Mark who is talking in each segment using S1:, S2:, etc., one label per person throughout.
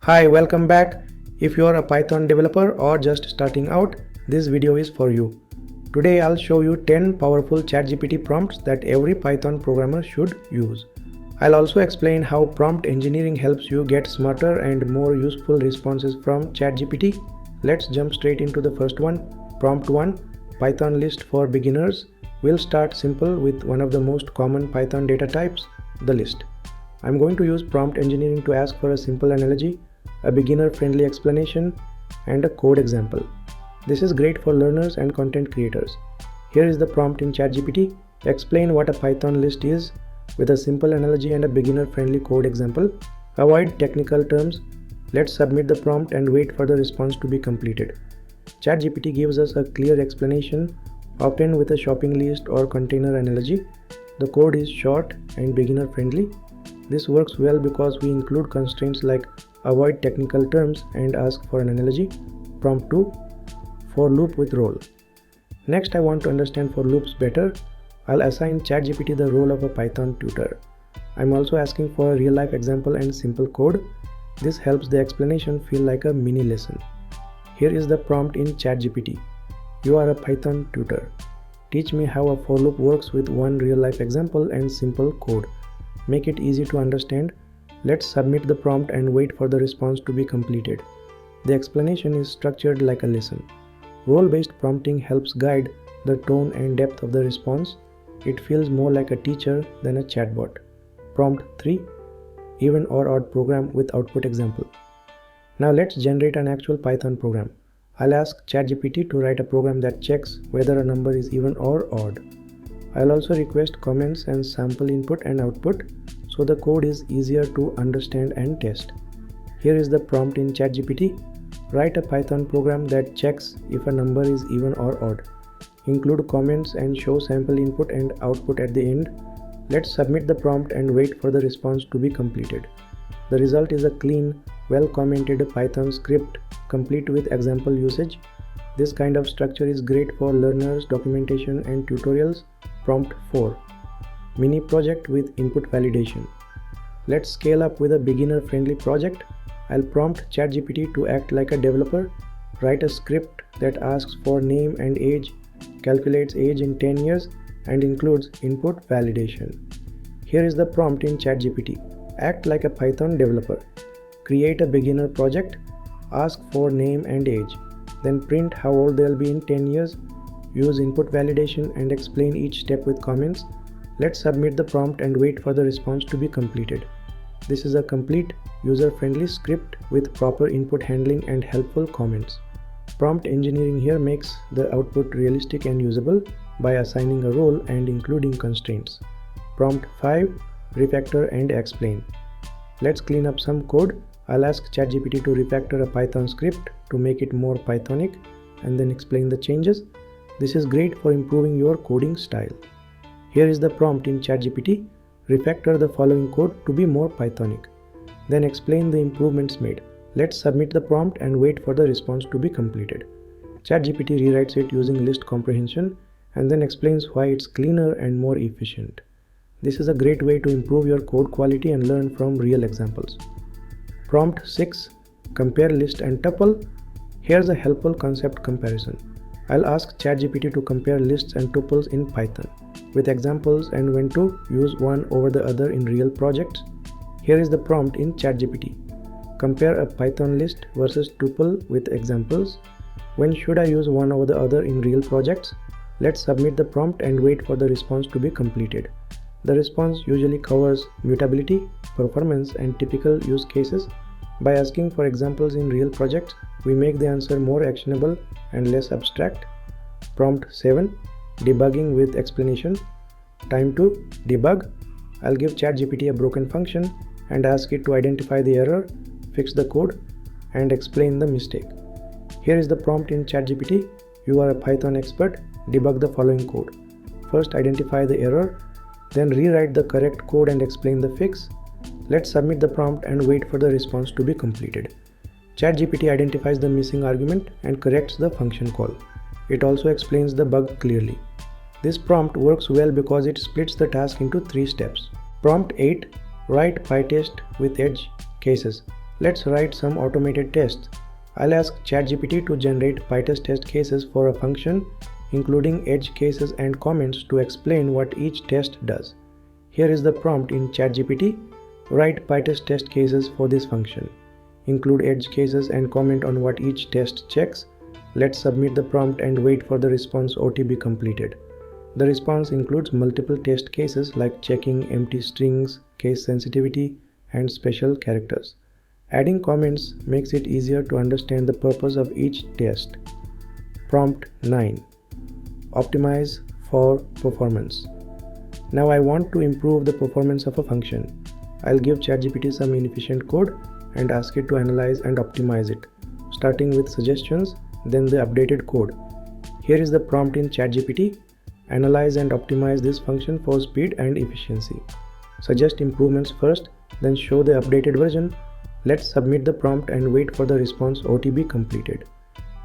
S1: Hi, welcome back. If you are a Python developer or just starting out, this video is for you. Today I'll show you 10 powerful ChatGPT prompts that every Python programmer should use. I'll also explain how prompt engineering helps you get smarter and more useful responses from ChatGPT. Let's jump straight into the first one. Prompt 1, Python list for beginners. We'll start simple with one of the most common Python data types, the list. I'm going to use prompt engineering to ask for a simple analogy, a beginner-friendly explanation, and a code example. This is great for learners and content creators. Here is the prompt in ChatGPT. Explain what a Python list is with a simple analogy and a beginner-friendly code example. Avoid technical terms. Let's submit the prompt and wait for the response to be completed. ChatGPT gives us a clear explanation, often with a shopping list or container analogy. The code is short and beginner-friendly. This works well because we include constraints like avoid technical terms and ask for an analogy. Prompt 2, for loop with role. Next, I want to understand for loops better. I'll assign ChatGPT the role of a Python tutor. I'm also asking for a real-life example and simple code. This helps the explanation feel like a mini lesson. Here is the prompt in ChatGPT. You are a Python tutor. Teach me how a for loop works with one real-life example and simple code. Make it easy to understand. Let's submit the prompt and wait for the response to be completed. The explanation is structured like a lesson. Role-based prompting helps guide the tone and depth of the response. It feels more like a teacher than a chatbot. Prompt 3, EvenOdd Program with output example. Now let's generate an actual Python program. I'll ask ChatGPT to write a program that checks whether a number is even or odd. I'll also request comments and sample input and output so the code is easier to understand and test. Here is the prompt in ChatGPT. Write a Python program that checks if a number is even or odd. Include comments and show sample input and output at the end. Let's submit the prompt and wait for the response to be completed. The result is a clean, well-commented Python script complete with example usage. This kind of structure is great for learners, documentation, and tutorials. Prompt 4, mini project with input validation. Let's scale up with a beginner-friendly project. I'll prompt ChatGPT to act like a developer. Write a script that asks for name and age, calculates age in 10 years, and includes input validation. Here is the prompt in ChatGPT. Act like a Python developer. Create a beginner project. Ask for name and age. Then print how old they'll be in 10 years. Use input validation and explain each step with comments. Let's submit the prompt and wait for the response to be completed. This is a complete, user-friendly script with proper input handling and helpful comments. Prompt engineering here makes the output realistic and usable by assigning a role and including constraints. Prompt 5, Refactor and Explain. Let's clean up some code. I'll ask ChatGPT to refactor a Python script to make it more Pythonic and then explain the changes. This is great for improving your coding style. Here is the prompt in ChatGPT. Refactor the following code to be more Pythonic. Then explain the improvements made. Let's submit the prompt and wait for the response to be completed. ChatGPT rewrites it using list comprehension and then explains why it's cleaner and more efficient. This is a great way to improve your code quality and learn from real examples. Prompt 6, compare list and tuple. Here's a helpful concept comparison. I'll ask ChatGPT to compare lists and tuples in Python with examples and when to use one over the other in real projects. Here is the prompt in ChatGPT. Compare a Python list versus tuple with examples. When should I use one over the other in real projects? Let's submit the prompt and wait for the response to be completed. The response usually covers mutability, performance, and typical use cases. By asking for examples in real projects, we make the answer more actionable and less abstract. Prompt 7, Debugging with explanation. Time to debug. I'll give ChatGPT a broken function and ask it to identify the error, fix the code, and explain the mistake. Here is the prompt in ChatGPT. You are a Python expert. Debug the following code. First, identify the error, then rewrite the correct code and explain the fix. Let's submit the prompt and wait for the response to be completed. ChatGPT identifies the missing argument and corrects the function call. It also explains the bug clearly. This prompt works well because it splits the task into 3 steps. Prompt 8, write pyest with edge cases. Let's write some automated tests. I'll ask ChatGPT to generate pyest test cases for a function, including edge cases and comments to explain what each test does. Here is the prompt in ChatGPT. Write pyest test cases for this function. Include edge cases and comment on what each test checks. Let's submit the prompt and wait for the response or to be completed. The response includes multiple test cases like checking empty strings, case sensitivity, and special characters. Adding comments makes it easier to understand the purpose of each test. Prompt 9. Optimize for performance. Now I want to improve the performance of a function. I'll give ChatGPT some inefficient code and ask it to analyze and optimize it, starting with suggestions, then the updated code. Here is the prompt in ChatGPT. Analyze and optimize this function for speed and efficiency. Suggest improvements first, then show the updated version. Let's submit the prompt and wait for the response or to be completed.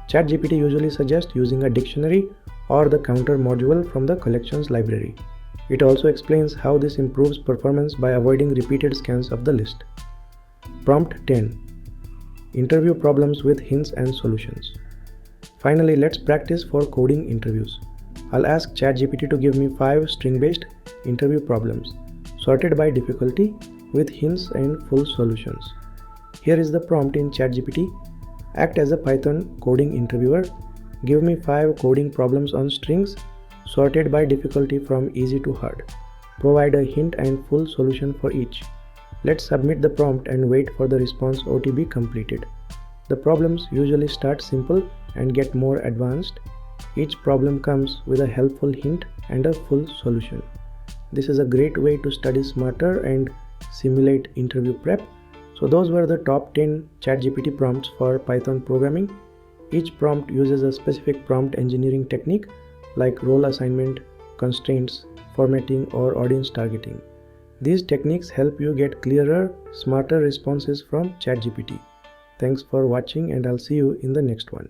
S1: ChatGPT usually suggests using a dictionary or the counter module from the collections library. It also explains how this improves performance by avoiding repeated scans of the list. Prompt 10. Interview problems with hints and solutions. Finally, let's practice for coding interviews. I'll ask ChatGPT to give me 5 string-based interview problems, sorted by difficulty with hints and full solutions. Here is the prompt in ChatGPT. Act as a Python coding interviewer. Give me 5 coding problems on strings, sorted by difficulty from easy to hard. Provide a hint and full solution for each. Let's submit the prompt and wait for the response or to be completed. The problems usually start simple and get more advanced. Each problem comes with a helpful hint and a full solution. This is a great way to study smarter and simulate interview prep. So those were the top 10 ChatGPT prompts for Python programming. Each prompt uses a specific prompt engineering technique like role assignment, constraints, formatting, or audience targeting. These techniques help you get clearer, smarter responses from ChatGPT. Thanks for watching, and I'll see you in the next one.